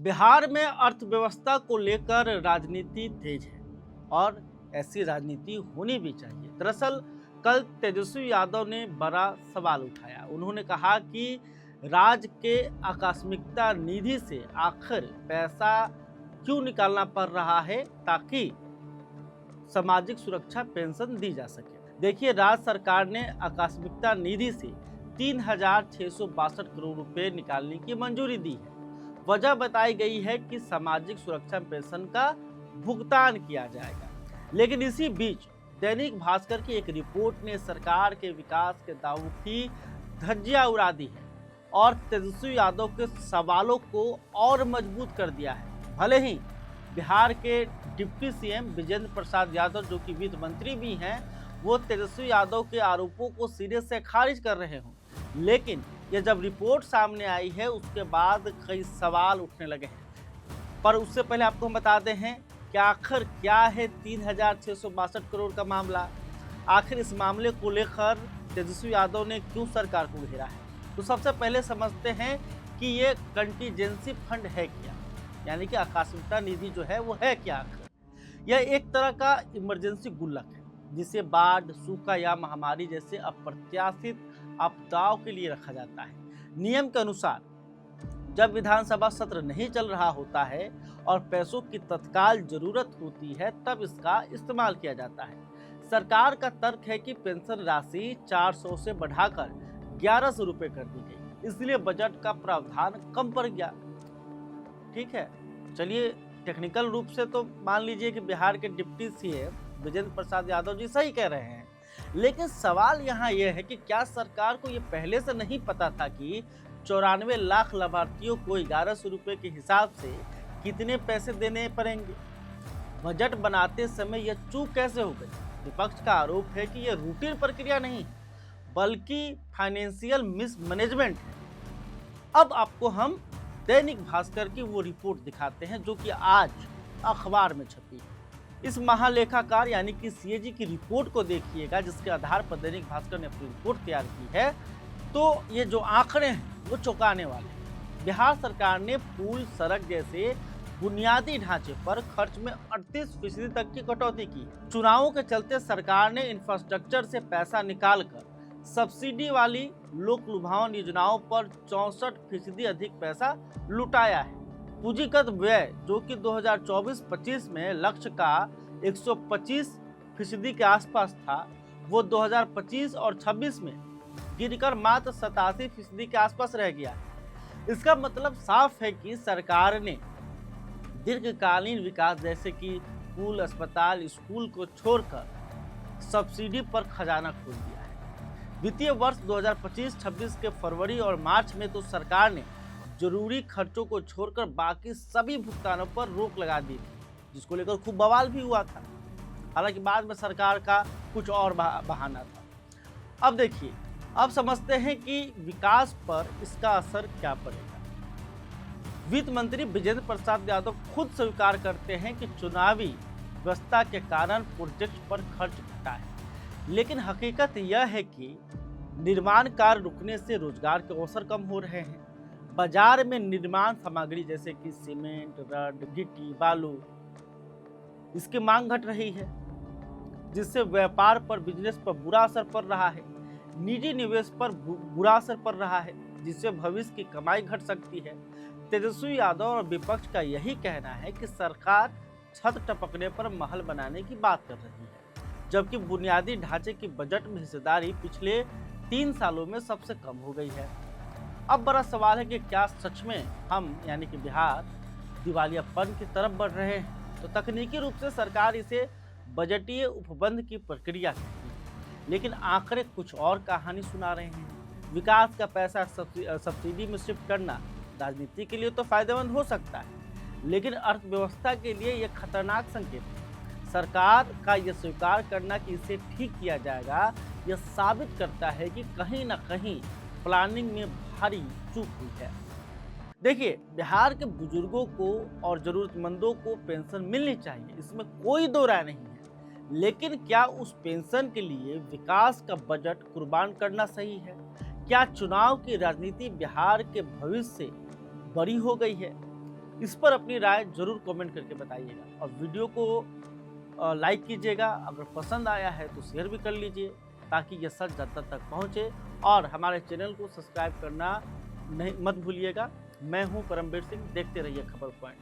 बिहार में अर्थव्यवस्था को लेकर राजनीति तेज है और ऐसी राजनीति होनी भी चाहिए। दरअसल कल तेजस्वी यादव ने बड़ा सवाल उठाया। उन्होंने कहा कि राज्य के आकस्मिकता निधि से आखिर पैसा क्यों निकालना पड़ रहा है ताकि सामाजिक सुरक्षा पेंशन दी जा सके। देखिए, राज्य सरकार ने आकस्मिकता निधि से 3,662 करोड़ रुपए निकालने की मंजूरी दी है। वजह बताई गई है कि सामाजिक सुरक्षा पेंशन का भुगतान किया जाएगा। लेकिन इसी बीच दैनिक भास्कर की एक रिपोर्ट ने सरकार के विकास के दावों की धज्जियां उड़ा दी है और तेजस्वी यादव के सवालों को और मजबूत कर दिया है। भले ही बिहार के डिप्टी सीएम विजेंद्र प्रसाद यादव, जो कि वित्त मंत्री भी हैं, वो तेजस्वी यादव के आरोपों को सिरे से खारिज कर रहे हों, लेकिन ये जब रिपोर्ट सामने आई है उसके बाद कई सवाल उठने लगे हैं। पर उससे पहले आपको हम बताते हैं कि आखिर क्या है 3,662 करोड़ का मामला। आखिर इस मामले को लेकर तेजस्वी यादव ने क्यों सरकार को घेरा है। तो सबसे पहले समझते हैं कि ये कंटीजेंसी फंड है क्या, यानी कि आकस्मिकता निधि जो है वो है क्या। आखिर यह एक तरह का इमरजेंसी गुल्लक है जिसे बाढ़, सूखा या महामारी जैसे अप्रत्याशित आपदाओं के लिए रखा जाता है। नियम के अनुसार जब विधानसभा सत्र नहीं चल रहा होता है और पैसों की तत्काल जरूरत होती है, तब इसका इस्तेमाल किया जाता है। सरकार का तर्क है कि पेंशन राशि 400 से बढ़ाकर 1100 रुपए कर दी गई, इसलिए बजट का प्रावधान कम पड़ गया। ठीक है, चलिए टेक्निकल रूप से तो मान लीजिए कि बिहार के डिप्टी सीएम विजेंद्र प्रसाद यादव जी सही कह रहे हैं, लेकिन सवाल यहाँ यह है कि क्या सरकार को ये पहले से नहीं पता था कि 94 लाख लाभार्थियों को 1100 रुपए के हिसाब से कितने पैसे देने पड़ेंगे। बजट बनाते समय यह चूक कैसे हो गई। विपक्ष का आरोप है कि यह रूटीन प्रक्रिया नहीं बल्कि फाइनेंशियल मिसमैनेजमेंट है। अब आपको हम दैनिक भास्कर की वो रिपोर्ट दिखाते हैं जो कि आज अखबार में छपी है। इस महालेखाकार यानी कि सीएजी की रिपोर्ट को देखिएगा, जिसके आधार पर दैनिक भास्कर ने अपनी रिपोर्ट तैयार की है। तो ये जो आंकड़े हैं वो चौंकाने वाले हैं। बिहार सरकार ने पुल, सड़क जैसे बुनियादी ढांचे पर खर्च में 38% तक की कटौती की। चुनावों के चलते सरकार ने इंफ्रास्ट्रक्चर से पैसा निकालकर सब्सिडी वाली लोक लुभावन योजनाओं पर 64% अधिक पैसा लुटाया है। पूंजीगत व्यय जो कि 2024-25 में लक्ष्य का 125% के आसपास था, वो 2025 और 26 में गिरकर मात्र 87% के आसपास रह गया है। इसका मतलब साफ है कि सरकार ने दीर्घकालीन विकास जैसे कि पुल, अस्पताल, स्कूल को छोड़कर सब्सिडी पर खजाना खोल दिया है। वित्तीय वर्ष 2025-26 के फरवरी और मार्च में तो सरकार ने जरूरी खर्चों को छोड़कर बाकी सभी भुगतानों पर रोक लगा दी थी, जिसको लेकर खूब बवाल भी हुआ था। हालांकि बाद में सरकार का कुछ और बहाना था। अब देखिए, अब समझते हैं कि विकास पर इसका असर क्या पड़ेगा। वित्त मंत्री विजेंद्र प्रसाद यादव खुद स्वीकार करते हैं कि चुनावी व्यवस्था के कारण प्रोजेक्ट पर खर्च घटा है, लेकिन हकीकत यह है कि निर्माण कार्य रुकने से रोजगार के अवसर कम हो रहे हैं। बाजार में निर्माण सामग्री जैसे कि सीमेंट, रड, गिट्टी, बालू, इसकी मांग घट रही है, जिससे व्यापार पर, बिजनेस पर बुरा असर पड़ रहा है। निजी निवेश पर बुरा असर पड़ रहा है, जिससे भविष्य की कमाई घट सकती है। तेजस्वी यादव और विपक्ष का यही कहना है कि सरकार छत टपकने पर महल बनाने की बात कर रही है, जबकि बुनियादी ढांचे की बजट में हिस्सेदारी पिछले 3 सालों में सबसे कम हो गई है। अब बड़ा सवाल है कि क्या सच में हम यानी कि बिहार दिवालियापन की तरफ बढ़ रहे हैं। तो तकनीकी रूप से सरकार इसे बजटीय उपबंध की प्रक्रिया कहती है, लेकिन आंकड़े कुछ और कहानी सुना रहे हैं। विकास का पैसा सब्सिडी में शिफ्ट करना राजनीति के लिए तो फायदेमंद हो सकता है, लेकिन अर्थव्यवस्था के लिए यह खतरनाक संकेत है। सरकार का यह स्वीकार करना कि इसे ठीक किया जाएगा, यह साबित करता है कि कहीं ना कहीं प्लानिंग में भारी चूक हुई है। देखिए, बिहार के बुजुर्गों को और जरूरतमंदों को पेंशन मिलनी चाहिए, इसमें कोई दो राय नहीं है, लेकिन क्या उस पेंशन के लिए विकास का बजट कुर्बान करना सही है? क्या चुनाव की राजनीति बिहार के भविष्य से बड़ी हो गई है? इस पर अपनी राय जरूर कमेंट करके बताइएगा और वीडियो को लाइक कीजिएगा। अगर पसंद आया है तो शेयर भी कर लीजिए ताकि यह सच जनता तक पहुंचे, और हमारे चैनल को सब्सक्राइब करना नहीं मत भूलिएगा। मैं हूं परमवीर सिंह, देखते रहिए खबर पॉइंट।